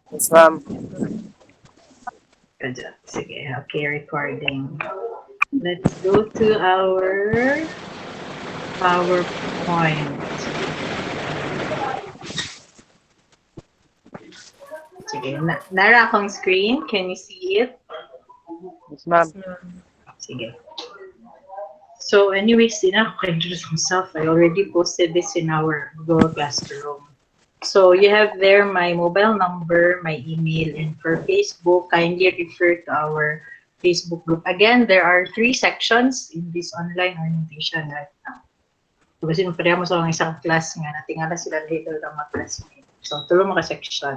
Yes, ma'am. Good job. Sige, okay, recording. Let's go to our PowerPoint. Sige, nara akong screen. Can you see it? Yes, ma'am. Sige. So anyways, din ako introduce myself. I already posted this in our Google Classroom. So you have there my mobile number, my email, and for Facebook, kindly refer to our Facebook group. Again, there are three sections in this online orientation right now. So, kasi pareha mo sa mga isang class nga, natingala sila dito ng mga classmates. So, tulo mga section.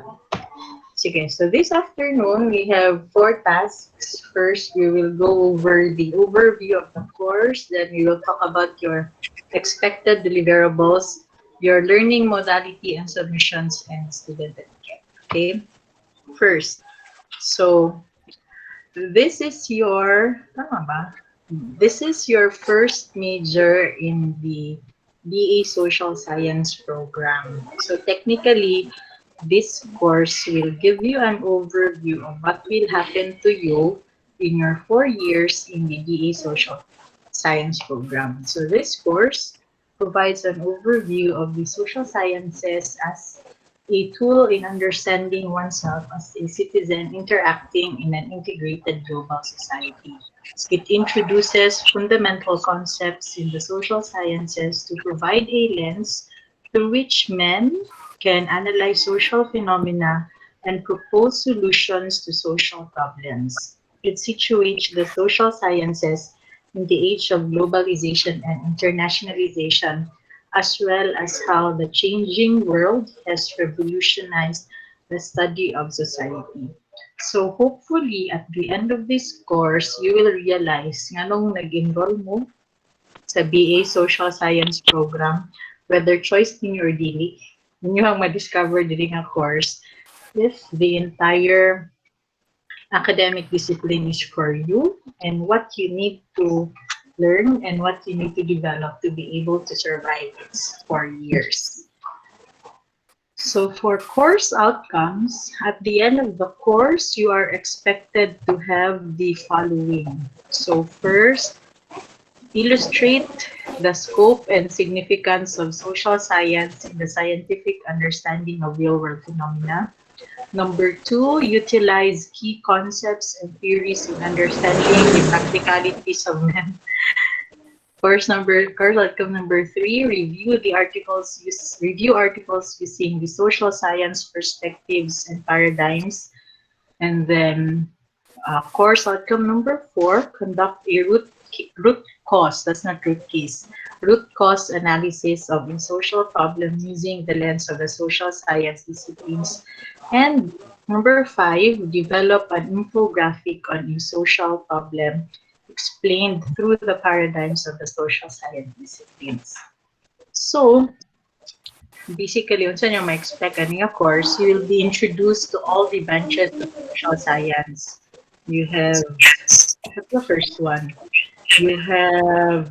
Sige, so this afternoon, we have four tasks. First, we will go over the overview of the course. Then, we will talk about your expected deliverables, your learning modality and submissions, and student etiquette. Okay, first, so this is your, tama ba? This is your first major in the BA Social Science program. So technically, this course will give you an overview of what will happen to you in your 4 years in the BA Social Science program. So this course provides an overview of the social sciences as a tool in understanding oneself as a citizen interacting in an integrated global society. It introduces fundamental concepts in the social sciences to provide a lens through which men can analyze social phenomena and propose solutions to social problems. It situates the social sciences in the age of globalization and internationalization, as well as how the changing world has revolutionized the study of society. So hopefully at the end of this course, you will realize nga nung nag-enroll mo sa BA Social Science program, whether choice ninyo or dili, ninyo ang ma-discover dili nga course if the entire academic discipline is for you and what you need to learn and what you need to develop to be able to survive its 4 years. So for course outcomes, at the end of the course, you are expected to have the following. So first, illustrate the scope and significance of social science in the scientific understanding of real-world phenomena. Number two, utilize key concepts and theories in understanding the practicalities of men. Course outcome number three, review articles using the social science perspectives and paradigms. And then course outcome number four, conduct a root cause, that's not root case, root cause analysis of a social problem using the lens of the social science disciplines. And number five, develop an infographic on a social problem explained through the paradigms of the social science disciplines. So, basically, unsa nyo ma-expect kaning course, you will be introduced to all the branches of social science. You have, what's the first one? You have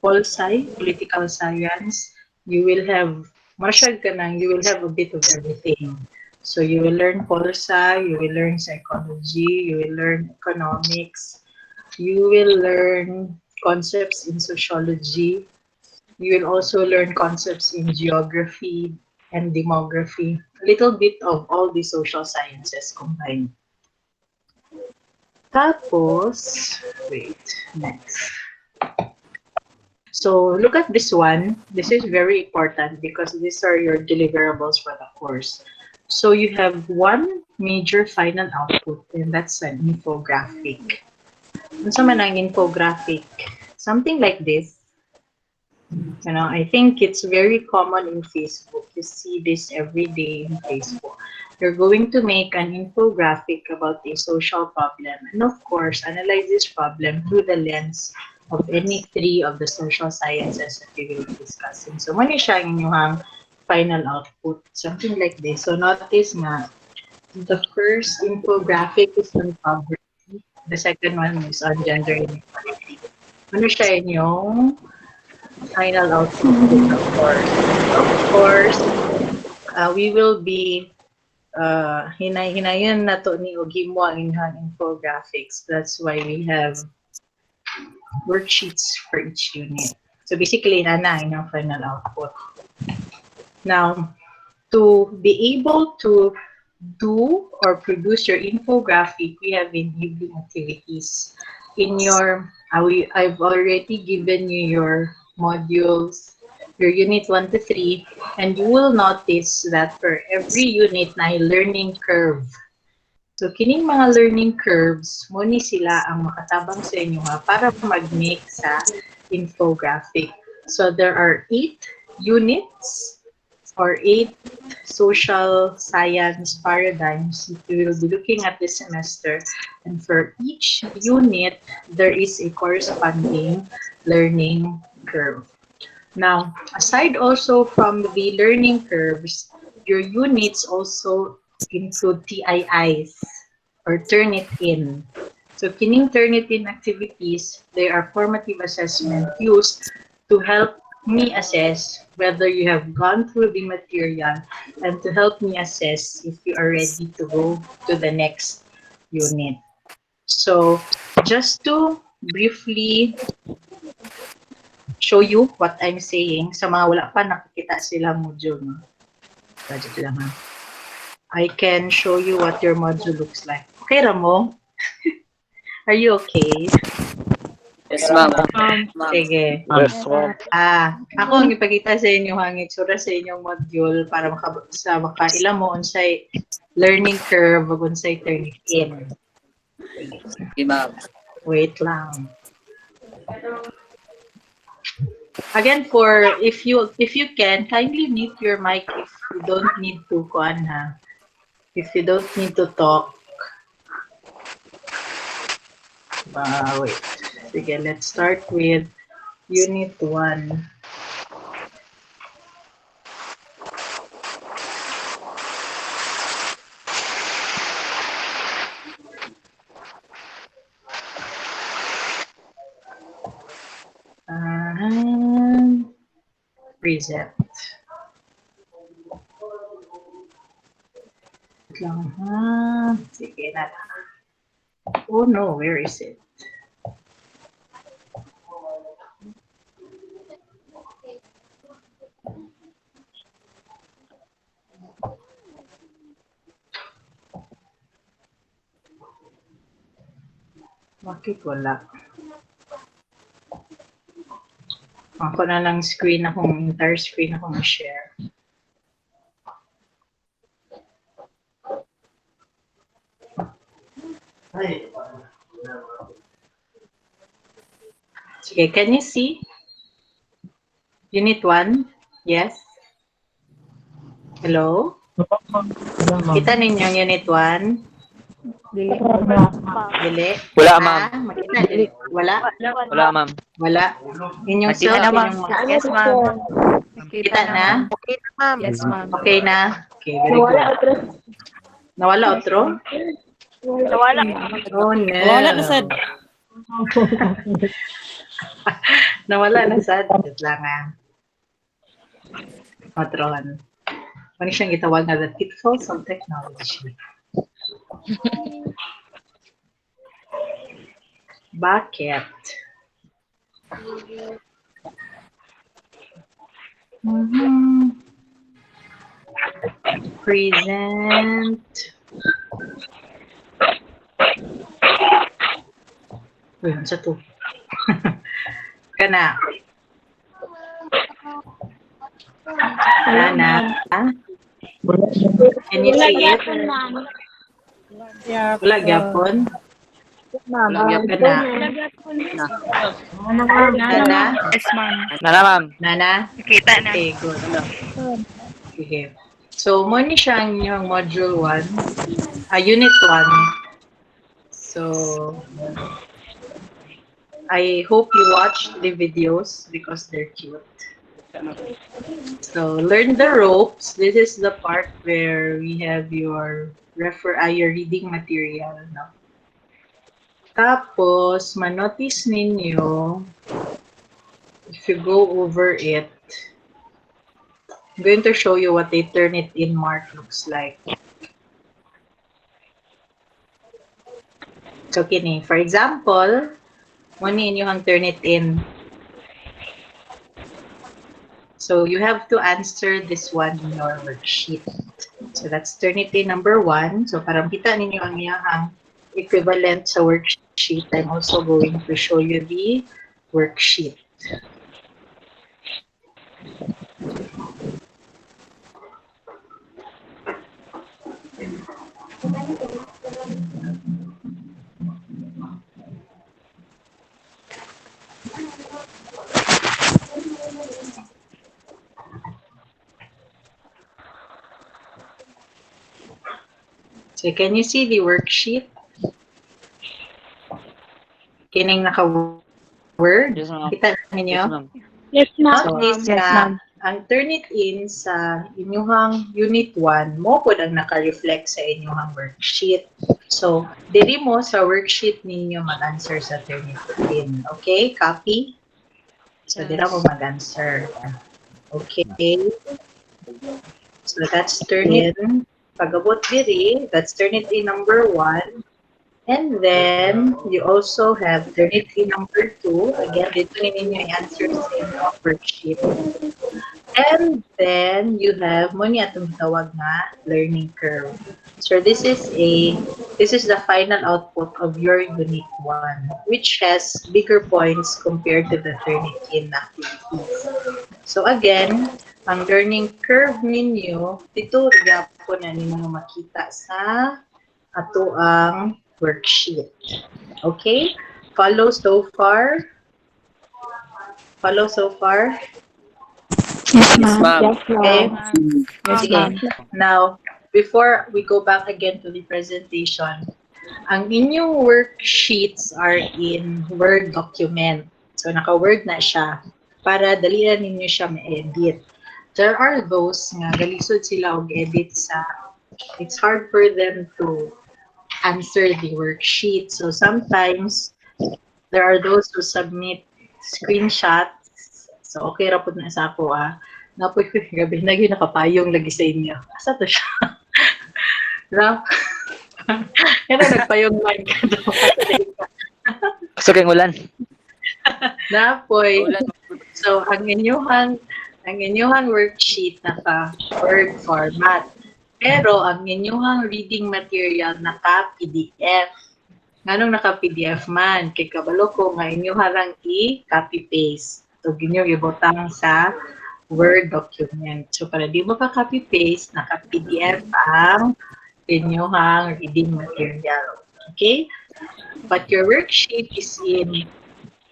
pol sci, political science. You will have, masyag ka nang, you will have a bit of everything. So you will learn pol sci, you will learn psychology, you will learn economics, you will learn concepts in sociology, you will also learn concepts in geography and demography, a little bit of all the social sciences combined. Tapos, wait, next. So look at this one. This is very important because these are your deliverables for the course. So you have one major final output, and that's an infographic. Unsa man ang infographic? Something like this. I think it's very common in Facebook. You see this every day in Facebook. You're going to make an infographic about a social problem and of course analyze this problem through the lens of any three of the social sciences that we will be discussing. So muna siya ang inyong final output. Something like this. So notice nga, the first infographic is on poverty. The second one is on gender inequality. Ano siya inyong final output of course. Of course, we will be hinayan na to ni Ogimo ang inyong infographics. That's why we have worksheets for each unit. So basically, na inyong final output. Now, to be able to do or produce your infographic, we have enabling activities. In your, I've already given you your modules, your unit 1 to 3, and you will notice that for every unit na learning curve. So, kining mga learning curves, muni sila ang makatabang sa inyo para mag-make sa infographic. So, there are 8 units or 8 social science paradigms that we will be looking at this semester. And for each unit, there is a corresponding learning curve. Now, aside also from the learning curves, your units also include TIIs or Turnitin. So, kining Turnitin activities, they are formative assessment used to help me assess whether you have gone through the material and to help me assess if you are ready to go to the next unit. So, just to briefly show you what I'm saying, sa mga wala pa nakikita silang module. No? Budget lang ha. I can show you what your module looks like. Okay, Ramo? Are you okay? Yes, ma'am. Sige. Yes, ma'am. Ako ang ipakita sa inyo ang itsura sa inyong module para makailam mo unsay learning curve ug unsay Turnitin. Sige, ma'am. Wait lang. Again, if you can, kindly mute your mic if you don't need to if you don't need to talk. Wait. Sige, let's start with Unit 1. Present. Lang ha. Sige na. Oh no, where is it? Bakit wala? Ako na lang entire screen akong share. Sige, can you see? Unit 1? Yes? Hello? Kita ninyo yung Unit 1? Dili? Wala, ma'am. Makita, dili? Wala? Wala, ma'am. Wala? Inyong Nakita self, na, ma'am. inyong mga... Yes, ma'am. Kita na? Okay na, ma'am. Yes, ma'am. Okay na? Okay, very good. Nawala otro? Nawala. Oh, no. Nawala na, sad. Nawala na, sad. Wait lang Otron. Ano siyang itawag na the pitfalls of technology? Bakit? Present. Uy, ano sa to? Kana. Nana. Can you see it? Wala gyapon. Wala, Kana. Nana. Yes, ma'am. Nana, ma'am. Nana. Kita na. Okay, good. Okay. So, mo ni siya ang inyong module 1. Unit 1. So, I hope you watched the videos because they're cute. So, learn the ropes. This is the part where we have your reading material. No? Tapos, manotice ninyo, if you go over it, I'm going to show you what a Turnitin mark looks like. So, kini, for example, muni inyong Turnitin. So, you have to answer this one in your worksheet. So, that's Turnitin number 1. So, para makita ninyo ang iyang equivalent sa worksheet, I'm also going to show you the worksheet. So, can you see the worksheet? Kining naka-word? Yes, ma'am. Kita ninyo? Yes, ma'am. Yes, ma'am. Notice Yes, nga, ma'am. ang Turnitin sa inyuhang Unit 1, mo po ang naka-reflect sa inyuhang worksheet. So, diri mo sa worksheet ninyo mag-answer sa Turnitin. Okay? Copy? So, dira mo mag-answer. Okay? So, that's Turnitin. Pag-abot diri, that's Turnitin number 1. And then, you also have Turnitin number 2. Again, dito ninyo i-answer sa inyong worksheet. And then, you have, muna itong tawag na learning curve. So, this is the final output of your Unit 1, which has bigger points compared to the Turnitin activities. So, again, ang learning curve ninyo, dito po na ninyo makita sa ato ang worksheet. Okay? Follow so far? Follow so far? Yes, Yes, ma'am. Yes, Okay? Yes, Sige. ma'am. Now, before we go back again to the presentation, ang inyong worksheets are in Word document. So, naka-Word na siya para dalian ninyo siya ma-edit. There are those nga galisod sila og edit sa it's hard for them to answer the worksheet. So, sometimes there are those who submit screenshots. So, okay ra po na sa ako Napoy ko, gabi na yun nakapayong lagi sa inyo. Asa to siya? Rap. Yan na nagpayong man ka daw. So, kayong ulan. Napoy. Ulan. So, ang inyuhang worksheet naka Word format. Pero, ang inyuhang reading material naka PDF. Nganong naka PDF man? Kay kabalo ko nga inyuhang i-copy-paste. So, ginyong ibutang sa Word document. So, para di mo ka copy-paste, naka-PDF ang inyuhang reading material. Okay? But your worksheet is in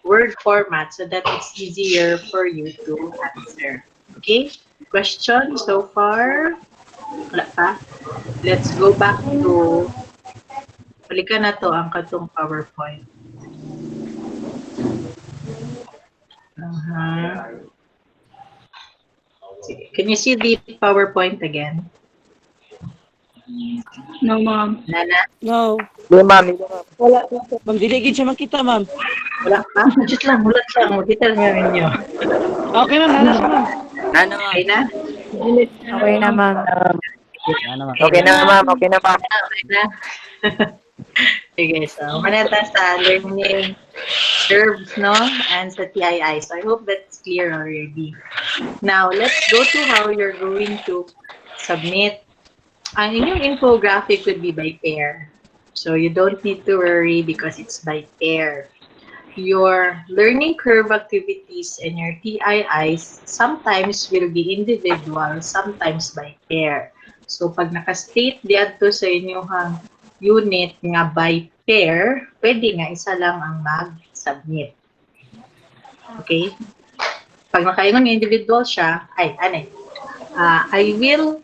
Word format so that it's easier for you to answer. Okay? Question so far? Wala pa? Let's go back to balikan na to ang katong PowerPoint. Can you see the PowerPoint again? No, ma'am. Nana? No. Di, ma'am. Wala. Ma'am, dili gid siya makita, ma'am. Wala pa? Just lang, mulat lang. Makita lang ninyo. Okay, ma'am. Nana siya, ma'am. Ano, ma'am? Okay na? Okay na, ma'am. Ano, ma'am? Okay na, ma'am. Okay na, ma'am. Okay na. Sige, so manata sa learning curves, no? And sa TII. So I hope that's clear already. Now, let's go to how you're going to submit. Ang inyong infographic would be by pair. So you don't need to worry because it's by pair. Your learning curve activities and your TIIs sometimes will be individual, sometimes by pair. So pag naka-state diadto sa inyong unit nga by pair, pwede nga isa lang ang mag-submit. Okay? Pag nakaingon individual siya, I will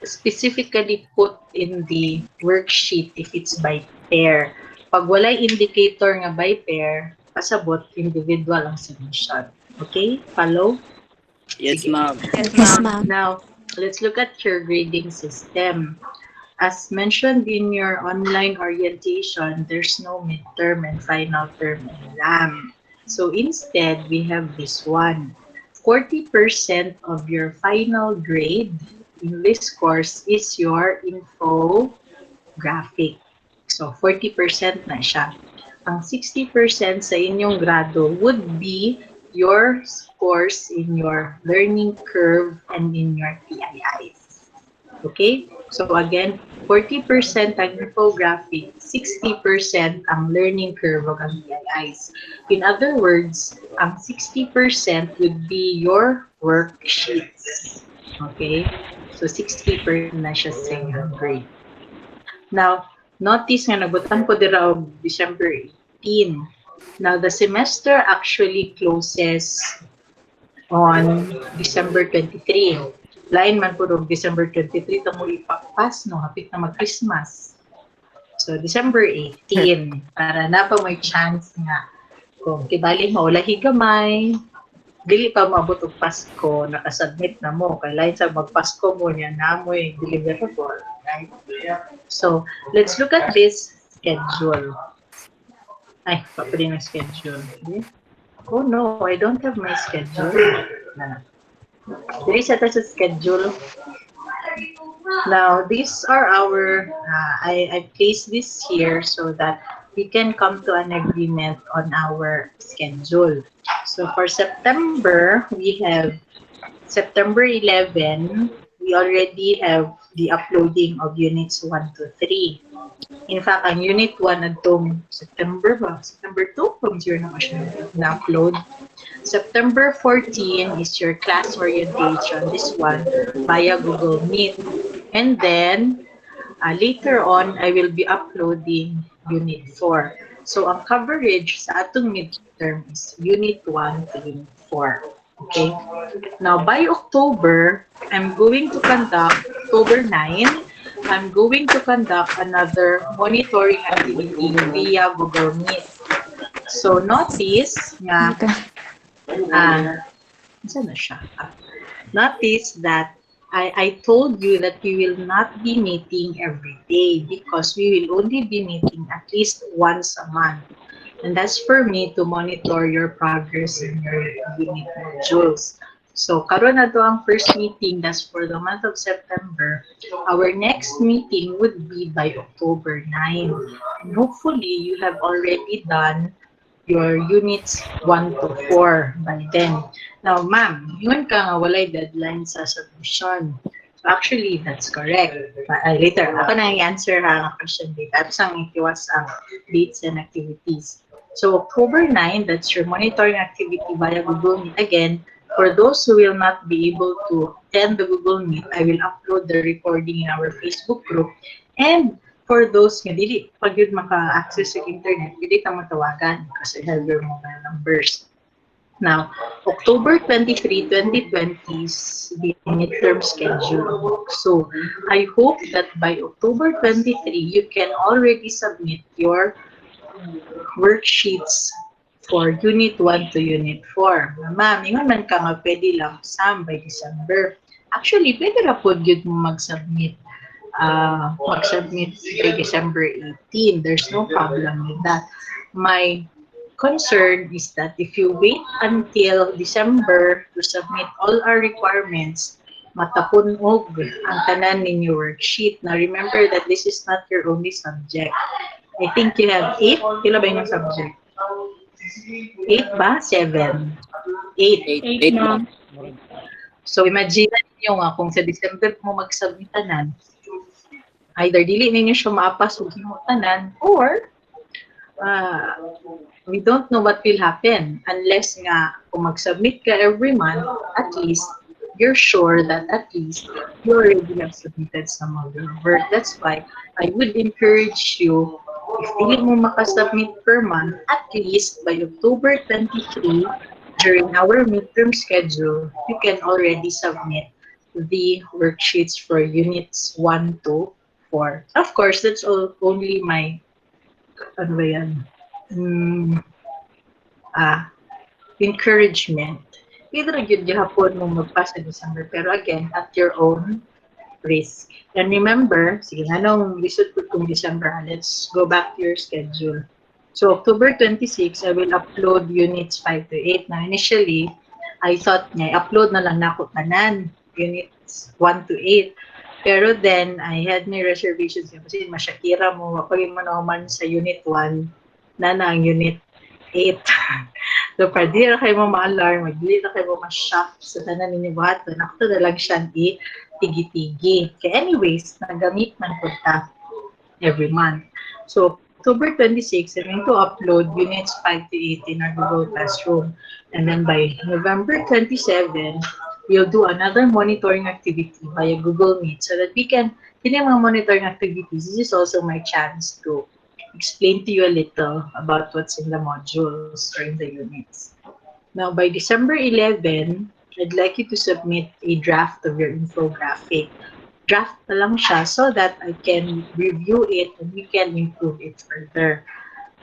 specifically put in the worksheet if it's by pair. Pag walay indicator nga by pair, pasabot individual ang submission. Okay? Follow? Yes, ma'am. Yes, ma'am. Now, let's look at your grading system. As mentioned in your online orientation, there's no midterm and final term exam. So instead, we have this one. 40% of your final grade in this course is your infographic. So, 40% na siya. Ang 60% sa inyong grado would be your scores in your learning curve and in your TIIs. Okay? So again, 40% ang infographic, 60% ang learning curve o ang TIIs. In other words, ang 60% would be your worksheets. Okay? So 60% na siya sa inyong grade. Now, notice nga nabutan ko dira og December 18. Now, the semester actually closes on December 23. Lain man po og December 23 tamo ipapas no hapit na mag-Christmas. So December 18 para na pa may chance nga kung kibali maulahi gamay, dili pa maabot og Pasko, nakasubmit na mo kay lain sa magpasko mo niya namoy deliverable, right? So, let's look at this schedule. Ay, papali ng schedule. Oh no, I don't have my schedule. There is a schedule. Now, these are our, I placed this here so that we can come to an agreement on our schedule. So, for September, we have September 11, we already have the uploading of units 1 to 3. In fact, ang unit 1 atong September 2, from 0 na siya na-upload. September 14 is your class orientation, this one, via Google Meet. And then, later on, I will be uploading unit 4. So, ang coverage sa atong midterm is unit 1 to unit 4. Okay? Now, by October, I'm going to conduct, October 9, I'm going to conduct another monitoring activity via Google Meet. So, notice nga, notice that I told you that we will not be meeting every day because we will only be meeting at least once a month. And that's for me to monitor your progress in your unit modules. So, karon na to ang first meeting, that's for the month of September. Our next meeting would be by October 9. And hopefully, you have already done your units 1 to 4 by then. Now, ma'am, yun ka nga walay deadline sa submission. So, actually, that's correct. Later, ako na i-answer ha ang question date. Tapos ang itiwas ang dates and activities. So, October 9, that's your monitoring activity via Google Meet. Again, for those who will not be able to attend the Google Meet, I will upload the recording in our Facebook group. And for those nga dili pag yun maka-access sa internet, dili ka matawagan kasi have your mobile numbers. Now, October 23, 2020 is the midterm schedule. So, I hope that by October 23, you can already submit your worksheets for Unit 1 to Unit 4. Ma'am, ingon man ka nga pwede lang SAM by December. Actually, pwede na po yun mo mag-submit by December 18. There's no problem with that. My concern is that if you wait until December to submit all our requirements, matapunog ang tanan ninyo worksheet. Now, remember that this is not your only subject. I think you have 8. Kila ba yung subject? 8 ba? 7? 8. 8, ma'am. So, imagine niyo nga kung sa December mo mag-submitanan, either dili ninyo siya maapas o himutanan, or we don't know what will happen unless nga kung mag-submit ka every month, at least you're sure that at least you already have submitted some of your work. That's why I would encourage you, if dili mo makasubmit per month, at least by October 23, during our midterm schedule, you can already submit the worksheets for units 1 to 4. Of course, that's only my encouragement. Either yun hapon mo magpas sa December, pero again, at your own risk. And remember, sige, anong lisod ko kung December, let's go back to your schedule. So, October 26, I will upload units 5 to 8. Now, initially, I thought niya, upload na lang na ako tanan, units 1 to 8. Pero then, I had my reservations kasi masyakira mo, pag man sa unit 1, na ang unit 8. So, pwede na kayo mo ma-alarm, magdili na kayo mo ma-shock sa tanan ninyo buhat. Nakita na lang siyang tigi-tigi. Okay, anyways, nagamit man po ta every month. So, October 26, I'm going to upload units 5 to 8 in our Google Classroom. And then by November 27, we'll do another monitoring activity via Google Meet so that we can, yung mga monitoring activities, this is also my chance to explain to you a little about what's in the modules or in the units. Now, by December 11, I'd like you to submit a draft of your infographic. Draft na lang siya so that I can review it and we can improve it further.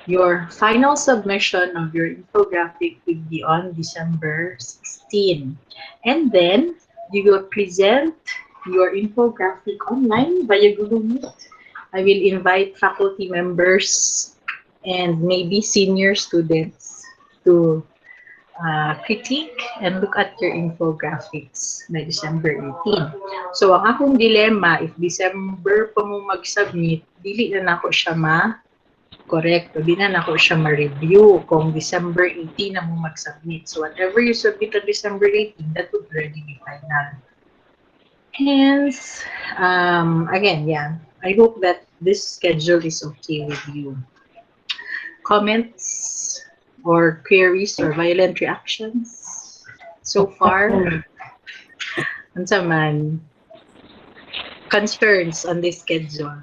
Your final submission of your infographic will be on December 16. And then, you will present your infographic online via Google Meet. I will invite faculty members and maybe senior students to critique and look at your infographics by December 18. So, ang akong dilemma, if December pa mo mag-submit, dili na nako siya correct, di na nako siya ma-review kung December 18 na mo mag-submit. So, whatever you submit on December 18, that would already be final. Hence, again, yeah, I hope that this schedule is okay with you. Comments or queries or violent reactions so far? Unsa man? Concerns on this schedule?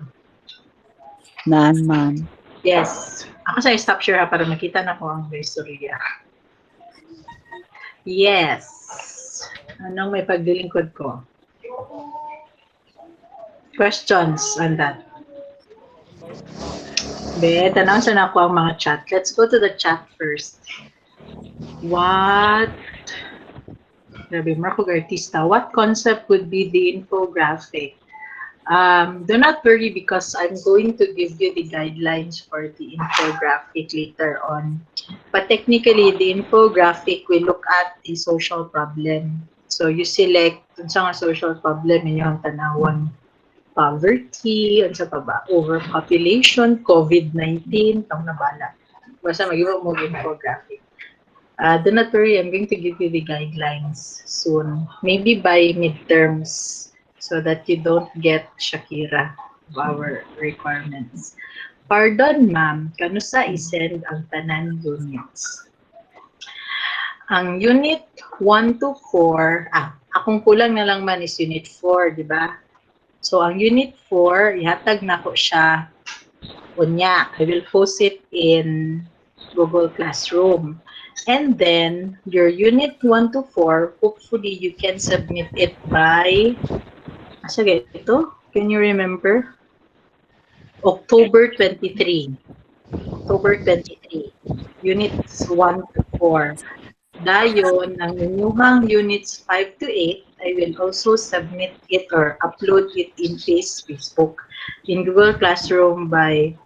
Naan, ma'am. Yes. Ako sa stop share para makita na ko ang istorya. Yes. Anong may pagdilingkod ko? Questions on that? Be, tanaw sa na ako ang mga chat. Let's go to the chat first. What? Grabe, Marco Artista. What concept would be the infographic? Do not worry because I'm going to give you the guidelines for the infographic later on. But technically, the infographic will look at a social problem. So you select sa nga social problem inyong tanawon. Poverty, ano sa pa ba? Overpopulation, COVID-19, tawag na bala. Basta mag-iba mo infographic. Do not worry, I'm going to give you the guidelines soon. Maybe by midterms so that you don't get Shakira of our requirements. Pardon, ma'am, kanusa isend ang tanan units? Ang unit 1 to 4, akong kulang na lang man is unit 4, di ba? So, ang unit 4, ihatag na ko siya. Unya, I will post it in Google Classroom. And then, your unit 1 to 4, hopefully you can submit it by, sige, ito, can you remember? October 23. October 23. Units 1 to 4. Dayon, ang inyuhang units 5 to 8, I will also submit it or upload it in Facebook, in Google Classroom by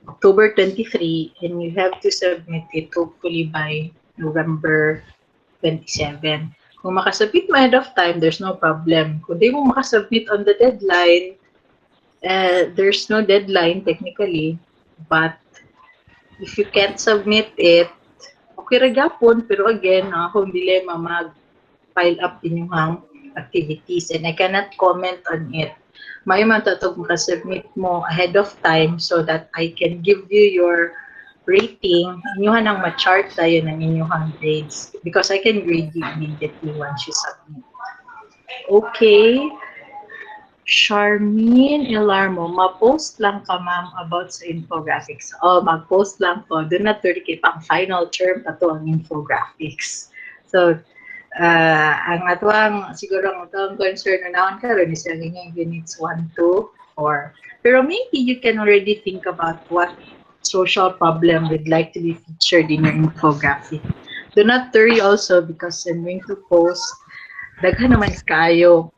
October 23, and you have to submit it hopefully by November 27. Kung makasubmit mo ahead of time, there's no problem. Kung di mo makasubmit on the deadline, there's no deadline technically, but if you can't submit it, okay ra gyapon, pero again, akong dilemma mag-file up inyong activities and I cannot comment on it. May matatog makasubmit mo ahead of time so that I can give you your rating. Inyuhan ang ma-chart tayo ng inyuhang grades because I can grade you immediately once you submit. Okay. Charmaine Elarmo, ma-post lang ka ma'am about sa infographics. Mag-post lang po. Do not worry, pang final term pa to ang infographics. So, ang atuang, siguro ang atuang concern na naon karon is yung units 1 to 4. Pero maybe you can already think about what social problem would like to be featured in your infographic. Do not worry also because I'm going to post daghan naman kayo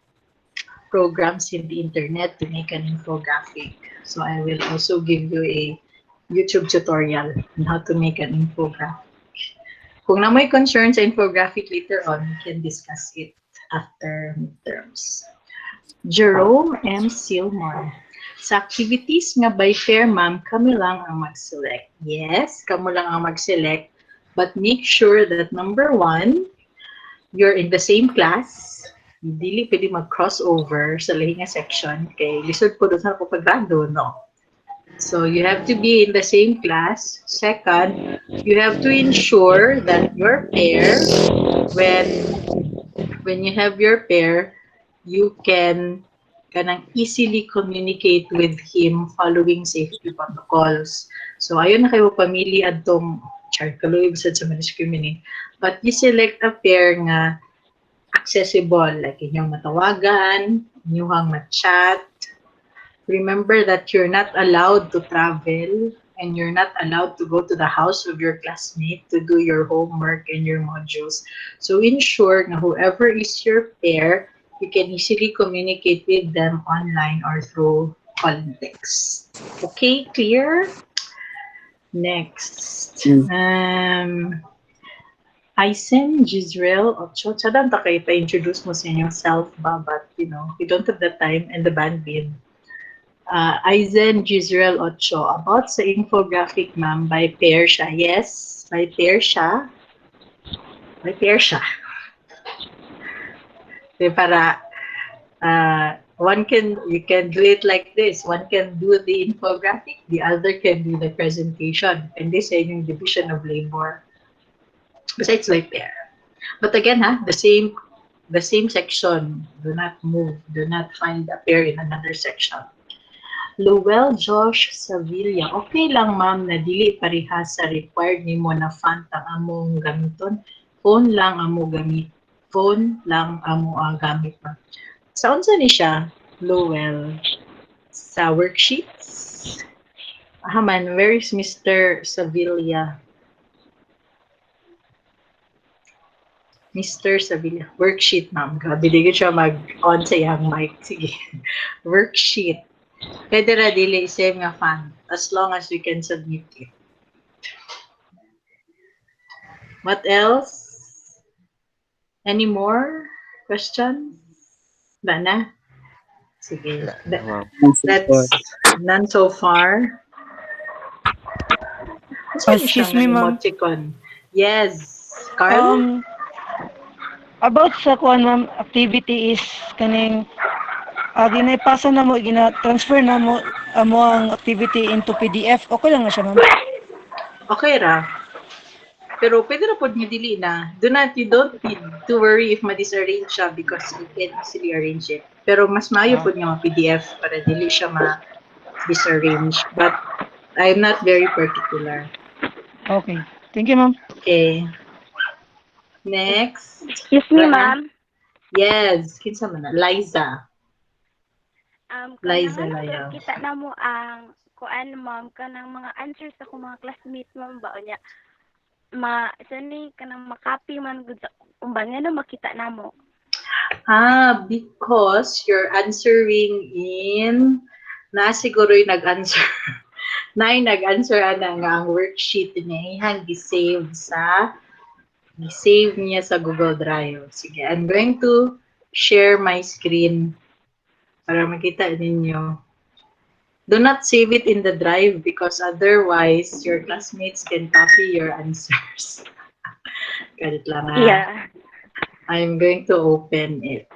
programs in the internet to make an infographic. So I will also give you a YouTube tutorial on how to make an infographic. Kung na may concern sa infographic later on, we can discuss it after midterms. Jerome M. Silmon. Sa activities nga by pair, ma'am, kami lang ang mag-select. Yes, kamo lang ang mag-select. But make sure that number 1, you're in the same class. Dili pwede mag-crossover sa lahi nga section. Kay lisod po doon sa pagbando, no? So you have to be in the same class. Second, you have to ensure that your pair, when you have your pair, you can easily communicate with him following safety protocols. So ayun na kayo pamili adtong chart kaloy bisad sa discriminate. But you select a pair nga accessible, like inyong matawagan, inyong ma-chat. Remember that you're not allowed to travel and you're not allowed to go to the house of your classmate to do your homework and your modules. So ensure na whoever is your pair, you can easily communicate with them online or through call and text. Okay, clear? Next. Aisen Gisrael Ocho. Sadam ta kayo pa-introduce mo sa inyong self ba, but you know, we don't have the time and the bandwidth. Aizen Gisrael Ocho, about sa infographic, ma'am, by pair siya. Yes, by pair siya. By pair siya. So, para, you can do it like this. One can do the infographic, the other can do the presentation. And this is yung division of labor. Besides by pair. But again, the same section. Do not move. Do not find a pair in another section. Lowell Josh Sevilla. Okay lang, ma'am, na dili parehas sa required nimo na font ang among gamiton. Phone lang amo gamit. Phone lang amo ang gamit, ma'am. Sa unsa ni siya, Lowell? Sa worksheets? Man, where is Mr. Sevilla? Mr. Sevilla. Worksheet, ma'am. Grabe, di ko siya mag-on sa iyang mic. Sige. Worksheet. Pwede ra dili same nga font as long as we can submit it. What else? Any more questions? Wala na? Sige. That's none so far. Excuse me, ma'am. Yes. Carl? About sa kuan, ma'am, activity is kaning ginapasa na mo, gina-transfer na mo ang activity into PDF. Okay lang na siya, ma'am? Okay ra. Pero pwede na po niya dili na. You don't need to worry if ma-disarrange siya because you can easily arrange it. Pero mas maayo po niya ma-PDF para dili siya ma-disarrange. But I'm not very particular. Okay. Thank you, ma'am. Okay. Next. Excuse me, ma'am. Yes. Kinsa man na? Liza. Liza Kanang Layaw. kita na mo ang kuan, ma'am, kanang mga answers sa mga classmates, ma'am, ba niya kanang makopy man gud sa umbanya na makita na mo. Because you're answering in siguro yung nag-answer. Nag-answer ana nga ang worksheet niya i-save niya sa Google Drive. Sige, I'm going to share my screen para makita ninyo. Do not save it in the drive because otherwise your classmates can copy your answers. Ganit lang ha. Yeah. I'm going to open it.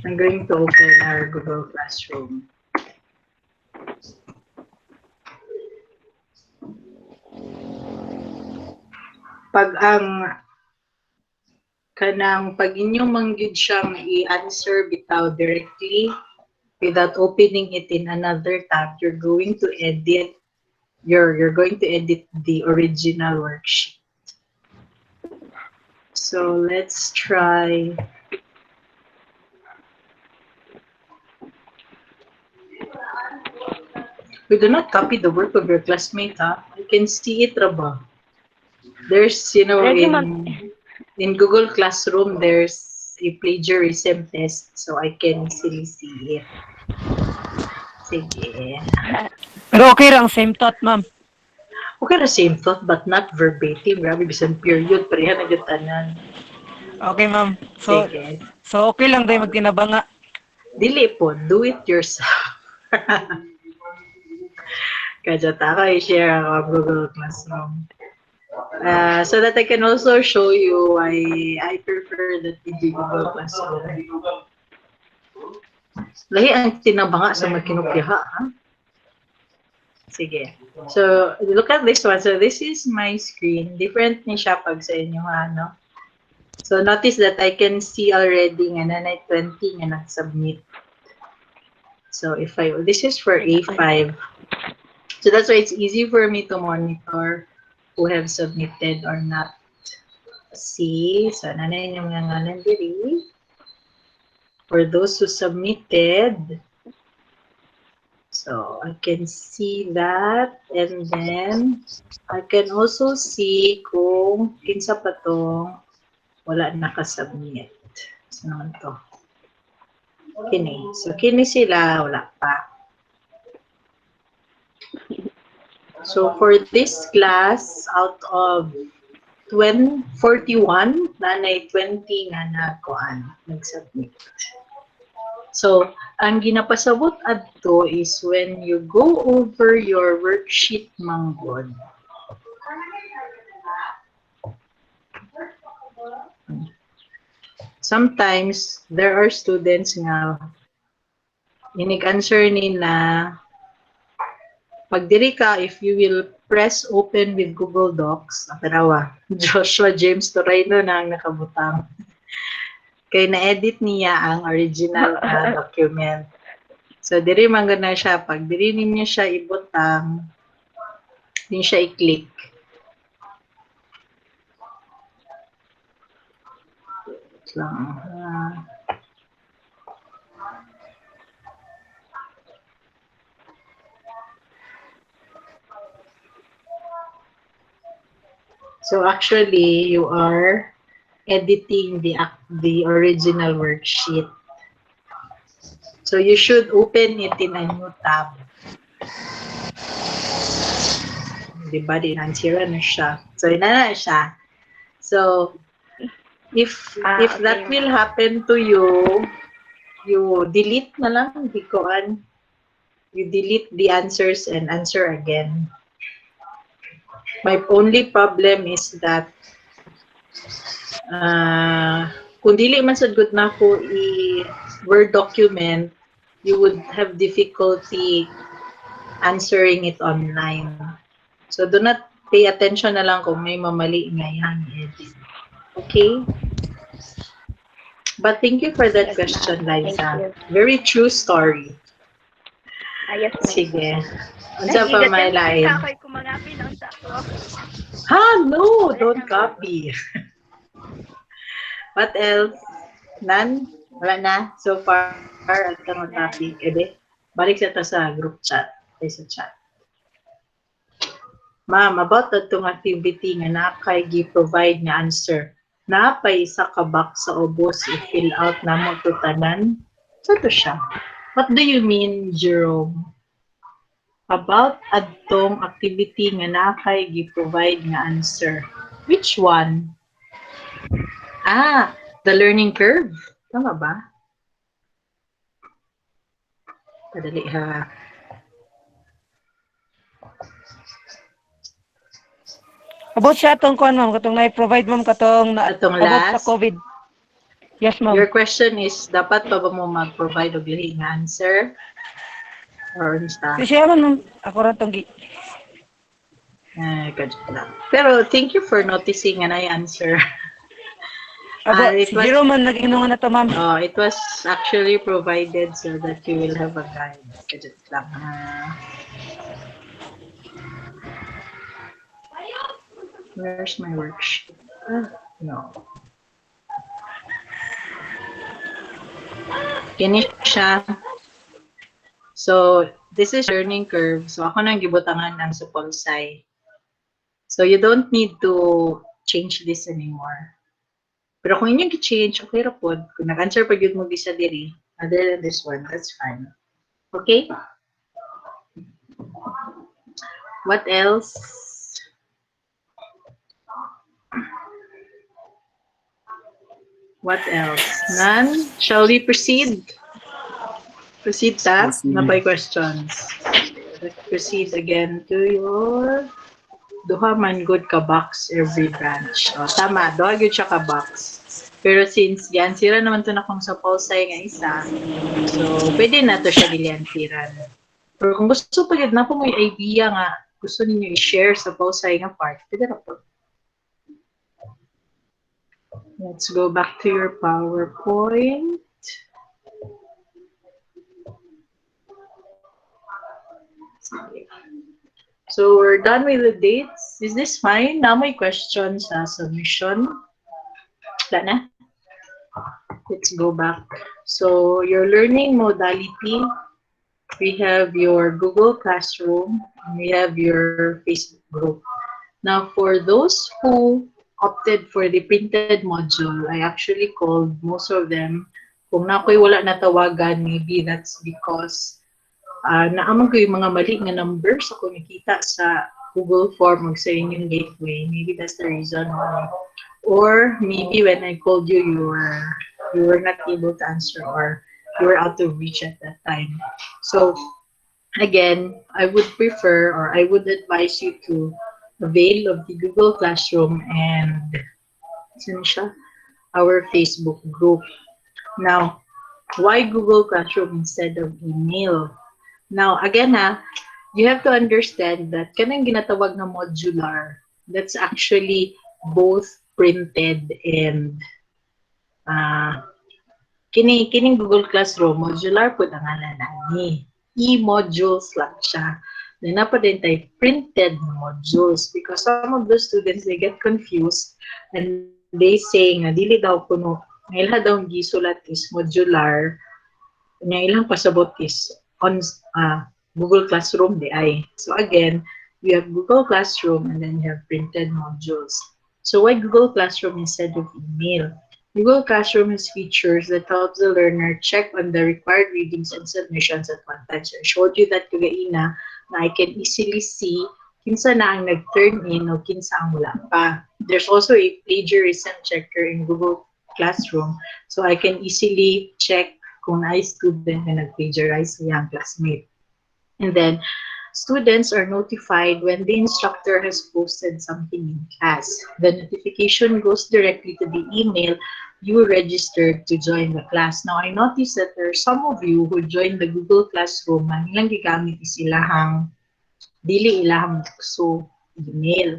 I'm going to open our Google Classroom. Pag inyong mangyud siyang i-answer bitaw directly without opening it in another tab, you're going to edit the original worksheet. So let's try. We do not copy the work of your classmate, You can see it, Raba. There's, in Google Classroom, there's a plagiarism test, so I can easily see it. Sige. Pero okay lang, same thought, ma'am. Okay, the same thought, but not verbatim. Grabe, bisan period, pareha na tanan. Okay, ma'am. So, Sige. okay lang tayo magtinabanga. Dili po, do it yourself. Kadya ta ka i-share ang Google Classroom. So that I can also show you, I prefer that in the Google Classroom. Lahi ang tinabanga sa magkinukyaha, ha? Sige. So, look at this one. So, this is my screen. Different ni siya pag sa inyo, ha, no? So, notice that I can see already nga nanay 20 nga nag-submit. So, this is for A5. So, that's why it's easy for me to monitor who have submitted or not. See, so nanay yung nga ngalan diri. For those who submitted, so I can see that, and then I can also see kung kinsa pa tong wala nakasubmit. So, naman to. Kini. So, kini sila, wala pa. So, for this class, out of 41, nanay 20 nga nag-submit. So, ang ginapasabot adto is when you go over your worksheet manggod. Sometimes, there are students nga inig-answer nila pag diri ka, if you will press open with Google Docs, tarawa, Joshua James Torreno na ang nakabutang. Kay na-edit niya ang original document. So, diri man na siya. Pag diri ninyo siya ibutang, din siya i-click. So, actually, you are editing the original worksheet. So you should open it in a new tab. Diba, dinansira na siya. So, ina na siya. So, if that will happen to you, you delete na lang, dikoan. You delete the answers and answer again. My only problem is that kung dili man sad gud na ko i-Word document, you would have difficulty answering it online. So do not pay attention na lang kung may mamali nga yan i-edit. Okay? But thank you for that question, Liza. Very true story. Yes, ma'am. Sige. Unsa pa may lain? Ako'y kumangapi ng sako. Ha? No! Don't copy. What else? None? Wala na? So far, at ang topic. Ede, balik sa sa group chat. Ay sa chat. Ma'am, about itong activity nga nakay gi-provide nga answer. Napay isa ka box sa ubos i-fill out na mo to tanan. So to siya. What do you mean, Jerome? About adtong activity nga nakay gi-provide nga answer. Which one? The learning curve. Tama ba? Padali ha. About sa atong kuan, ma'am, katong na-provide, ma'am, katong Atong about last? sa COVID. Yes, ma'am. Your question is, dapat pa ba mo mag-provide og lahi nga answer? Or unsta? Siya man, ma'am, ako ra tong Pero thank you for noticing nga na answer. About, It si was- Jerome man nag-inungan na to, ma'am. It was actually provided so that you will have a guide. Kadit lang. Where's my worksheet? No. Kini siya. So, this is learning curve. So, ako nang gibutangan ng supolsay. So, you don't need to change this anymore. Pero kung inyong i-change, okay ra pod. Kung nag-answer pa yun mo bisa diri, other than this one, that's fine. Okay? What else? What else? None? Shall we proceed? Proceed, ta? Proceed. Napay questions. Let's proceed again to your duha man good ka box every branch. O, tama, duha good siya ka box. Pero since giansira naman to na kung sa pausay nga isa, so pwede na to siya giliansiran. Pero kung gusto pa yun na po may idea nga, gusto ninyo i-share sa pausay nga part, pwede na po. Let's go back to your PowerPoint. So we're done with the dates. Is this fine? Now my questions sa submission. Wala na? Let's go back. So your learning modality, we have your Google Classroom, and we have your Facebook group. Now for those who opted for the printed module, I actually called most of them. Kung na ako'y wala natawagan, maybe that's because naamang ko yung mga mali nga numbers ako nakita sa Google form sa inyong gateway. Maybe that's the reason why. Or maybe when I called you, you were not able to answer or you were out of reach at that time. So again, I would prefer or I would advise you to avail of the Google Classroom and our Facebook group. Now, why Google Classroom instead of email? Now, again, you have to understand that kanang ginatawag na modular, that's actually both printed and kining Google Classroom, modular po ang ngalan ni. E-modules lang siya. Then, pa din tayo printed modules because some of the students, they get confused and they say nga, dili daw kuno, ngayon daw ang gisulat is modular, nga ilang pasabot is on Google Classroom di ay. So again, we have Google Classroom and then you have printed modules. So why Google Classroom instead of email? Google Classroom has features that helps the learner check on the required readings and submissions at one time. So I showed you that kagaina na I can easily see kinsa na ang nag-turn in o kinsa ang wala pa. There's also a plagiarism checker in Google Classroom. So I can easily check kung na student na nag-plagiarize yung classmate. And then, students are notified when the instructor has posted something in class. The notification goes directly to the email you registered to join the class. Now, I noticed that there are some of you who joined the Google Classroom ang ilang gigamit is ilahang dili ilahang bukso email.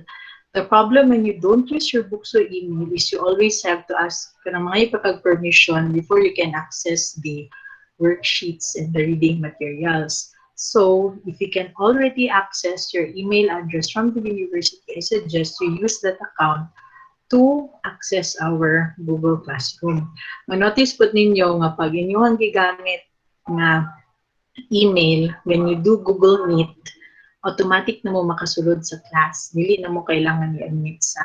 The problem when you don't use your bukso email is you always have to ask kanang mga ipakag-permission before you can access the worksheets and the reading materials. So, if you can already access your email address from the university, I suggest you use that account to access our Google Classroom. Manotice po ninyo nga pag inyong gigamit nga email, when you do Google Meet, automatic na mo makasulod sa class. Dili na mo kailangan i-admit sa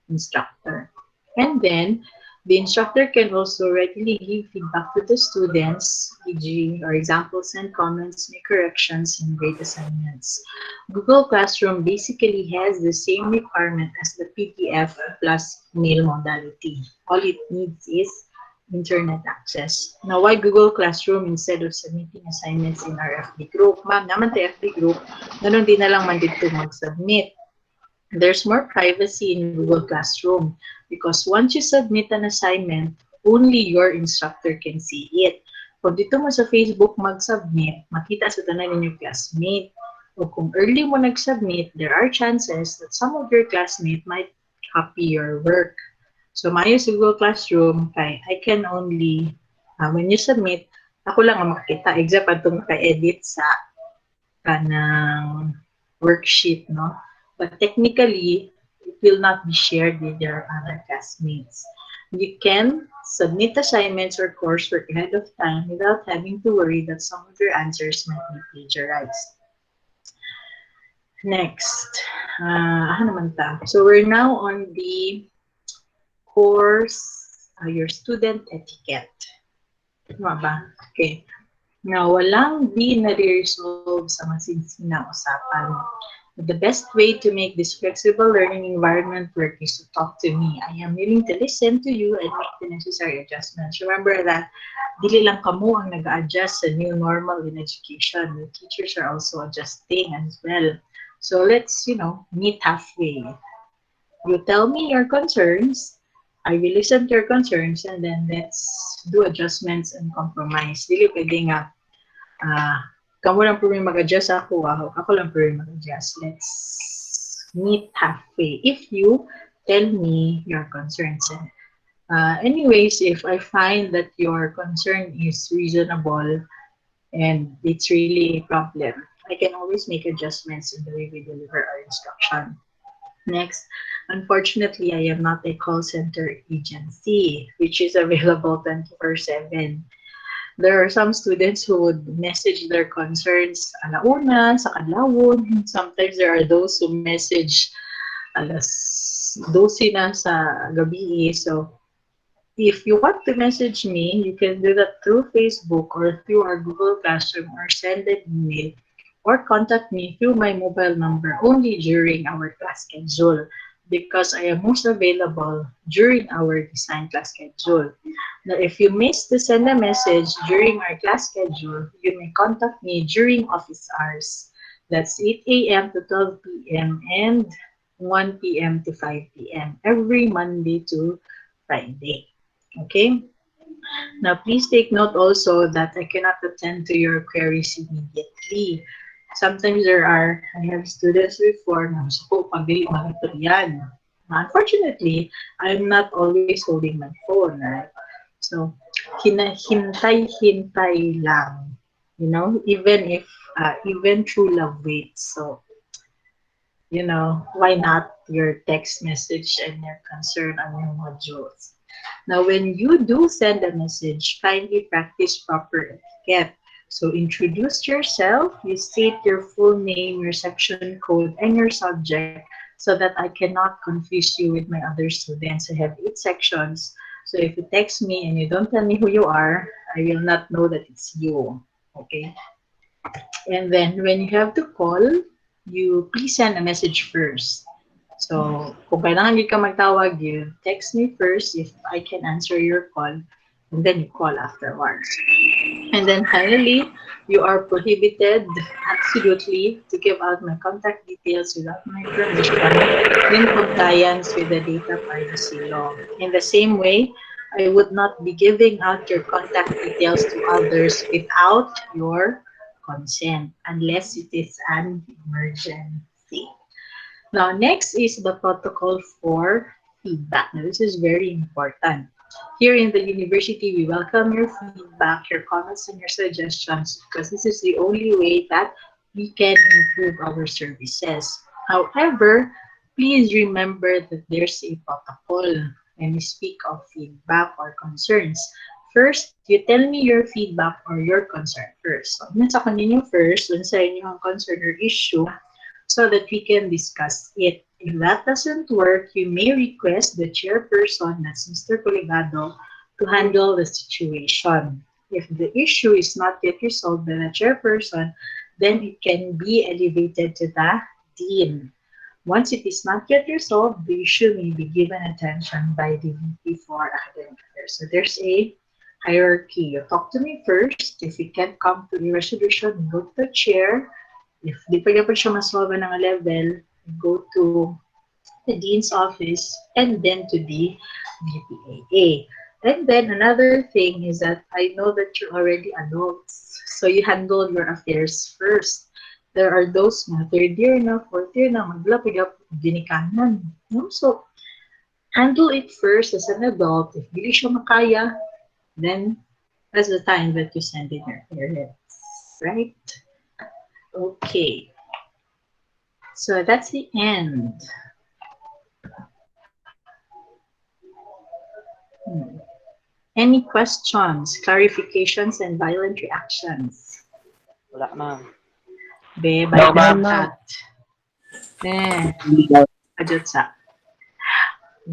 instructor. And then, the instructor can also readily give feedback to the students, e.g., or examples and comments, make corrections, and grade assignments. Google Classroom basically has the same requirement as the PDF plus mail modality. All it needs is internet access. Now, why Google Classroom instead of submitting assignments in our FB group? Ma'am, naman tayo FB group, ganun din na lang man dito mag-submit. There's more privacy in Google Classroom because once you submit an assignment, only your instructor can see it. Kung dito mo sa Facebook mag-submit, makita sa tanan ninyong classmate. O kung early mo nag-submit, there are chances that some of your classmates might copy your work. So, mayo sa Google Classroom, I can only, when you submit, ako lang ang makita, except atong naka-edit sa kanang worksheet, no? But technically, it will not be shared with your other classmates. You can submit assignments or coursework ahead of time without having to worry that some of your answers might be plagiarized. Next, so we're now on the course, your student etiquette. Tama ba? Okay. Now, walang di nare-resolve sa masinsinang usapan. The best way to make this flexible learning environment work is to talk to me. I am willing to listen to you and make the necessary adjustments. Remember that dili lang kamo ang nag-adjust sa new normal in education. The teachers are also adjusting as well. So let's, meet halfway. You tell me your concerns, I will listen to your concerns, and then let's do adjustments and compromise. Dili pwede nga, kamo lang po mag-adjust ako lang po mag-adjust. Let's meet halfway. If you tell me your concerns. Anyways, if I find that your concern is reasonable and it's really a problem, I can always make adjustments in the way we deliver our instruction. Next, unfortunately, I am not a call center agency, which is available 24/7. There are some students who would message their concerns alauna, sa kadlawon. Sometimes there are those who message alas 12 na sa gabi. So, if you want to message me, you can do that through Facebook or through our Google Classroom or send an email or contact me through my mobile number only during our class schedule because I am most available during our design class schedule. Now, if you miss to send a message during our class schedule, you may contact me during office hours. That's 8 a.m. to 12 p.m. and 1 p.m. to 5 p.m. every Monday to Friday. Okay? Now, please take note also that I cannot attend to your queries immediately. Sometimes I have students before na gusto ko pagdili mag-tutorial. Unfortunately, I'm not always holding my phone, right? So, hintay-hintay lang. Even true love waits. So, why not your text message and your concern on your modules? Now, when you do send a message, kindly practice proper etiquette. So introduce yourself, you state your full name, your section code, and your subject so that I cannot confuse you with my other students. I have 8 sections. So if you text me and you don't tell me who you are, I will not know that it's you. Okay? And then when you have to call, you please send a message first. So, kung kailangan ka magtawag, you text me first if I can answer your call, and then you call afterwards. And then finally, you are prohibited absolutely to give out my contact details without my permission in compliance with the data privacy law. In the same way, I would not be giving out your contact details to others without your consent unless it is an emergency. Now, next is the protocol for feedback. Now, this is very important. Here in the university, we welcome your feedback, your comments, and your suggestions because this is the only way that we can improve our services. However, please remember that there's a protocol when we speak of feedback or concerns. First, you tell me your feedback or your concern first. So, sa kanino first, dun sa inyo ang concern or issue, so that we can discuss it. If that doesn't work, you may request the chairperson, that's Mr. Coligado, to handle the situation. If the issue is not yet resolved by the chairperson, then it can be elevated to the dean. Once it is not yet resolved, the issue may be given attention by the VP for academic affairs. So there's a hierarchy. You talk to me first. If you can't come to a resolution, go to the chair. If di pa siya masolve ng level, go to the dean's office and then to the VPAA. And then another thing is that I know that you're already adults, so you handle your affairs first. There are those na third year na, fourth year na, maglapigap, ginikanan. No? So, handle it first as an adult. If hindi siya makaya, then that's the time that you send in your parents, right? Okay, so that's the end. Any questions, clarifications, and violent reactions? Wala, ma'am. Be, No, ma'am. Adjot sa.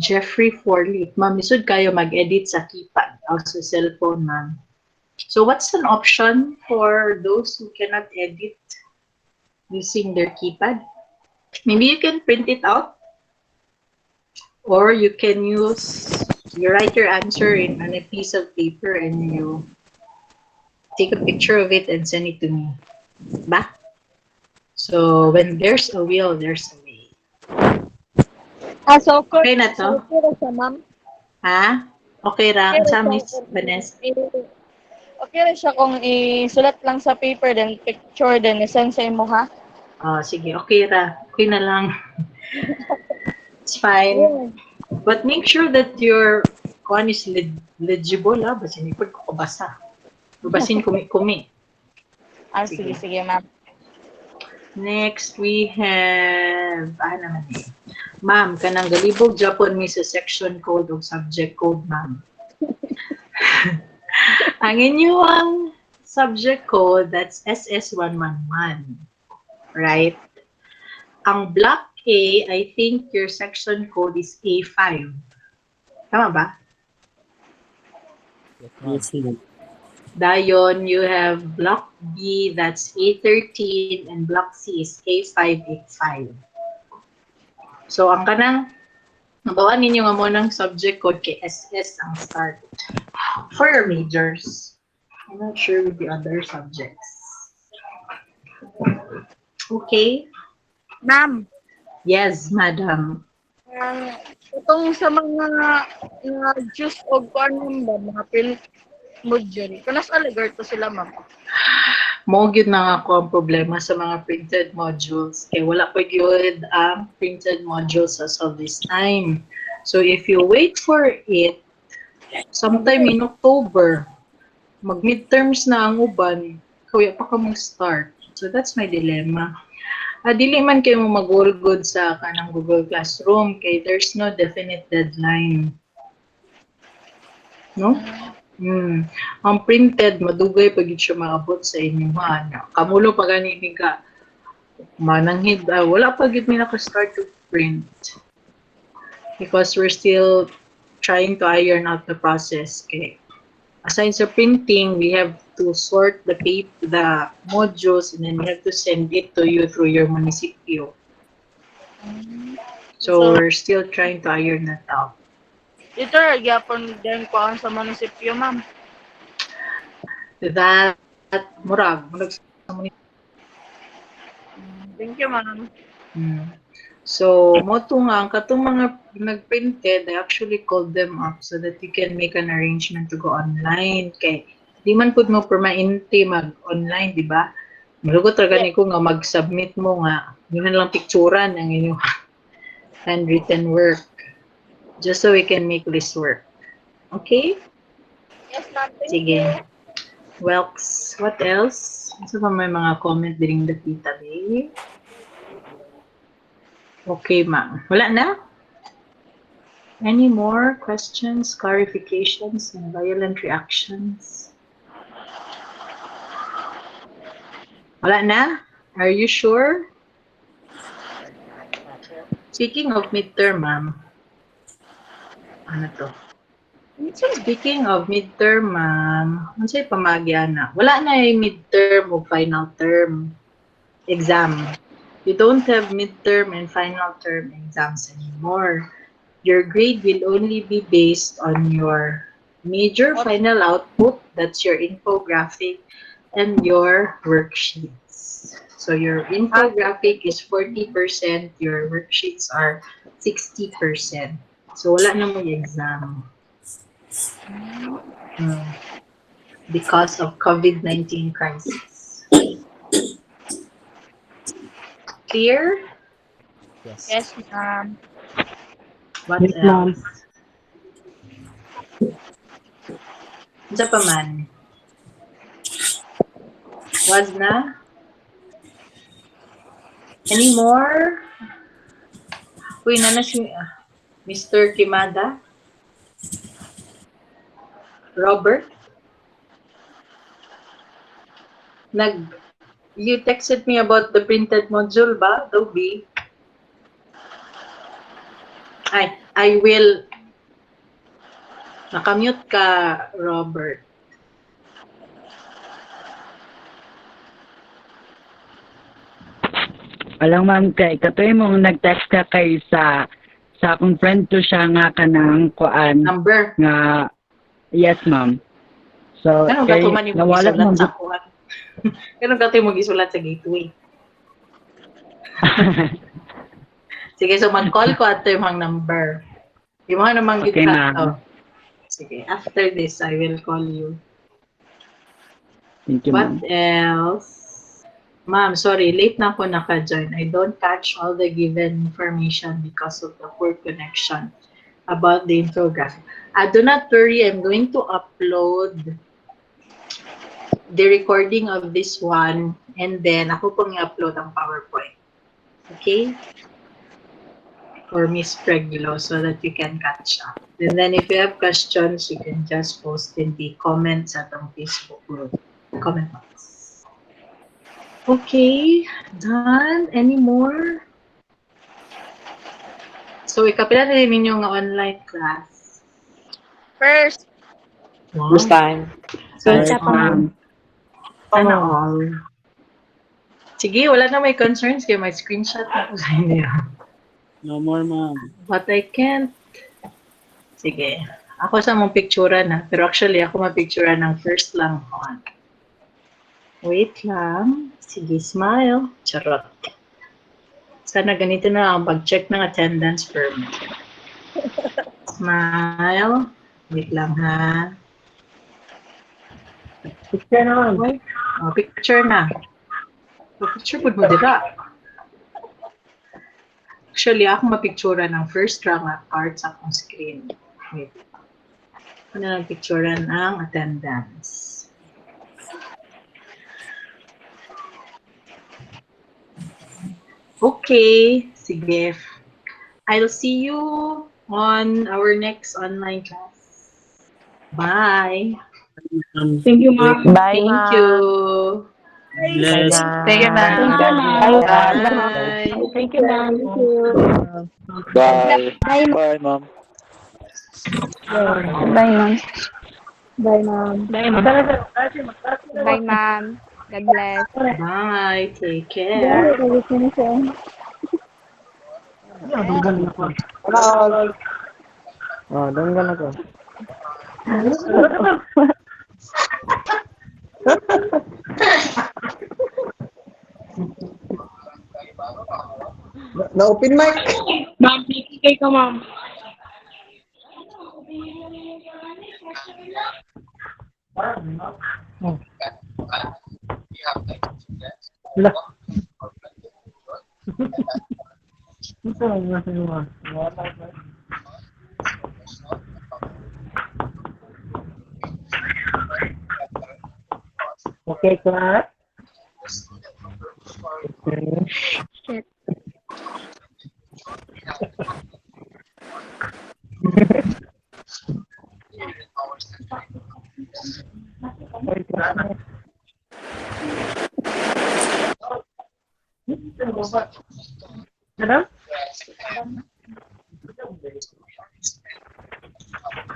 Jeffrey Forley, ma'am, isod kayo mag-edit sa keypad, also cellphone, ma'am. So what's an option for those who cannot edit using their keypad? Maybe you can print it out, or you can you write your answer on a piece of paper and you take a picture of it and send it to me. Ba? So, when there's a will, there's a way. So, Okay na to? okay ra siya, ma'am. Ha? Okay ra. Okay ra Sa siya Miss kung Vanessa? okay ra siya kung isulat lang sa paper, then picture, then isend sa imo, ha? Oh, sige. Okay ra. Okay na lang. It's fine. Yeah. But make sure that your one is legible, ha? Basin ipod ko kabasa. Basin kumi-kumi. Sige, Sige. sige, ma'am. Next, we have, naman eh. Ma'am, kanang galibog Japon mi sa section code o subject code, ma'am. Ang inyong subject code, that's SS111. Right? Ang block A, I think your section code is A5. Tama ba? Yes, ma'am. Dayon, you have block B, that's A13, and block C is A585. So, ang kanang nabawaan ninyo nga mo ng subject code kay SS ang start. For your majors. I'm not sure with the other subjects. Okay? Ma'am, Yes, madam. itong sa mga juice o kuan ba, mga print module, kanas aligar to sila, ma'am. Mo gyud na ako ang problema sa mga printed modules. Kay wala pa gyud ang printed modules as of this time. So if you wait for it, sometime in October, mag-midterms na ang uban, kaya pa ka mag-start. So that's my dilemma. Dili man kayo mo mag-good sa kanang Google Classroom kay there's no definite deadline. No? Ang printed, madugay pag siya maabot sa inyo ha. Kamulo pa gani ka mananghid, wala pa gid mi naka-start to print. Because we're still trying to iron out the process. Okay. Aside sa printing, we have to sort the modules, and then we have to send it to you through your municipio. So we're still trying to iron that out. Ito ra gyapon din kuan sa munisipyo, ma'am. That murag sa Thank you, ma'am. So, mo to nga, ang katong mga nagprinted, I actually called them up so that you can make an arrangement to go online. Kay, di man pud mo permanente mag-online, di ba? Malugot ra gani ko nga mag-submit mo nga, yun lang picturean ang inyong handwritten work. Just so we can make this work. Okay? Yes, ma'am. Thank Sige. you. Welks, what else? Isa pa may mga comment during the tita day? Okay, ma'am. Wala na? Any more questions, clarifications, and violent reactions? Wala na? Are you sure? Speaking of midterm, ma'am. Ano to? Speaking of midterm, ma'am, ano sa'yo pamagya na? Wala na yung midterm o final term exam. You don't have midterm and final term exams anymore. Your grade will only be based on your major final output, that's your infographic, and your worksheets. So your infographic is 40%, your worksheets are 60%. So wala na mo yung exam. Because of COVID-19 crisis. Clear? Yes, ma'am. What Yes, ma'am. else? Isa pa man. Was na? Any more? Uy, na si Mr. Kimada? Robert? You texted me about the printed module ba, Dobby? I will. Nakamute ka, Robert. Alang ma'am kay katoy mo nag-text ka kay sa akong friend to siya nga kanang kuan Number. nga yes ma'am. So Anong kay gato man yung nawala isulat man sa kuhan? Anong gato yung isulat sa gateway? Sige, so mag-call ko at yung mga number. Yung mga namang Okay, gitna. ma'am. Oh. Sige, after this, I will call you. Thank you What ma'am. else? Ma'am, sorry, late na ako naka-join. I don't catch all the given information because of the poor connection about the infographic. Do not worry, I'm going to upload the recording of this one and then ako pong i-upload ang PowerPoint. Okay? For Miss Pregulo so that you can catch up. And then if you have questions, you can just post in the comments at ang Facebook group. Comment box. Okay, done. Any more? So, ikapila na rin ninyo nga online class. First, Wow. First time. Yes, Isa pa, ma'am. Sana all. Sige, wala na may concerns kaya may screenshot na ko sa inyo. No more, ma'am. But I can't. Sige. Ako sa mong pictura na. Pero actually, ako mapictura ng first lang. Wait lang. Sige, smile. Charot. Sana ganito na ang pag-check ng attendance permit. Smile. Wait lang ha. Picture naman. Oh, picture na. Oh, picture po mo dila. Actually, ako mapictura ng first rank at part sa akong screen. Wait. Ano lang picturean ang attendance. Okay, sige. I'll see you on our next online class. Bye. Thank you, ma'am. Bye, Thank you. Bless. Thank you, ma'am. Bye. Thank you, ma'am. Bye. Bye, ma'am. Bye, ma'am. Bye, ma'am. Bye, ma'am. Bye, ma'am. God bless. Bye. Take care. Oh, danggan ako. Na-open mic. Ma'am, PK ka, ma'am. Okay, class. Shit. Ano?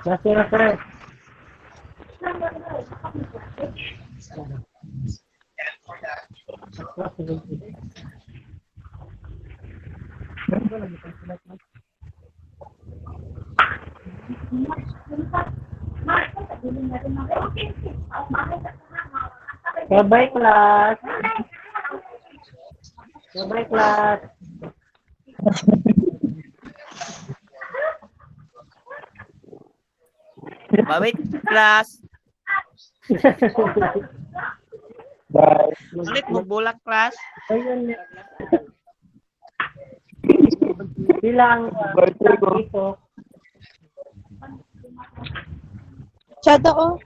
Nasira ka rin. Bye-bye, class. Bye-bye, class. Bye, class. Bye. Ulit mo bulak, class. Ayun. Bilang dito. Chat ako.